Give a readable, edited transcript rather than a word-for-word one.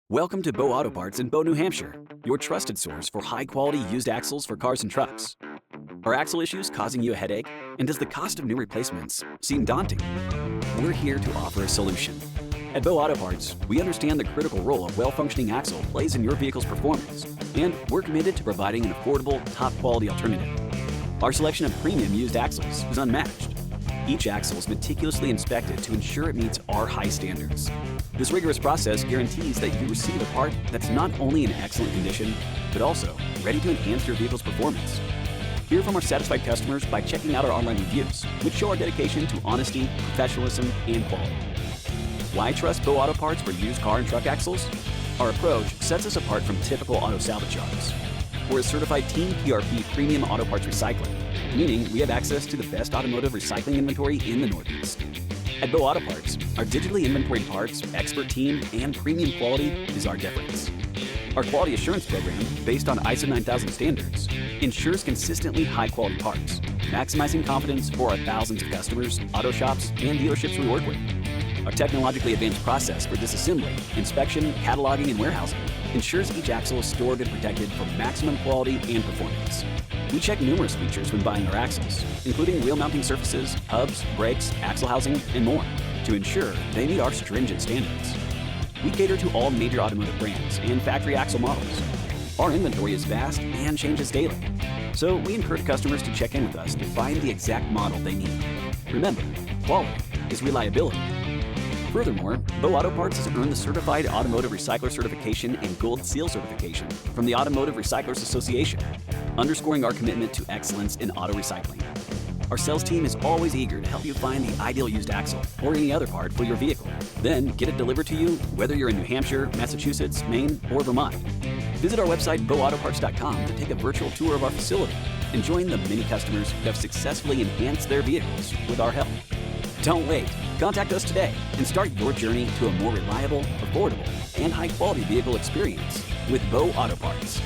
Welcome to Bow Auto Parts in Bow, New Hampshire, your trusted source for high-quality used axles for cars and trucks. Are axle issues causing you a headache? And does the cost of new replacements seem daunting? We're here to offer a solution. At Bow Auto Parts, we understand the critical role a well-functioning axle plays in your vehicle's performance, and we're committed to providing an affordable, top-quality alternative. Our selection of premium used axles is unmatched. Each axle is meticulously inspected to ensure it meets our high standards. This rigorous process guarantees that you receive a part that's not only in excellent condition, but also ready to enhance your vehicle's performance. Hear from our satisfied customers by checking out our online reviews, which show our dedication to honesty, professionalism, and quality. Why trust Bow Auto Parts for used car and truck axles? Our approach sets us apart from typical auto salvage shops. We're a certified Team PRP premium auto parts recycler, meaning we have access to the best automotive recycling inventory in the Northeast. At Bow Auto Parts, our digitally inventoried parts, expert team, and premium quality is our difference. Our quality assurance program, based on ISO 9000 standards, ensures consistently high-quality parts, maximizing confidence for our thousands of customers, auto shops, and dealerships we work with. Our technologically advanced process for disassembly, inspection, cataloging, and warehousing ensures each axle is stored and protected for maximum quality and performance. We check numerous features when buying our axles, including wheel mounting surfaces, hubs, brakes, axle housing, and more, to ensure they meet our stringent standards. We cater to all major automotive brands and factory axle models. Our inventory is vast and changes daily, so we encourage customers to check in with us to find the exact model they need. Remember, quality is reliability. Furthermore, Bow Auto Parts has earned the Certified Automotive Recycler Certification and Gold Seal Certification from the Automotive Recyclers Association, underscoring our commitment to excellence in auto recycling. Our sales team is always eager to help you find the ideal used axle or any other part for your vehicle. Then get it delivered to you, whether you're in New Hampshire, Massachusetts, Maine, or Vermont. Visit our website, bowautoparts.com, to take a virtual tour of our facility and join the many customers who have successfully enhanced their vehicles with our help. Don't wait. Contact us today and start your journey to a more reliable, affordable, and high-quality vehicle experience with Bow Auto Parts.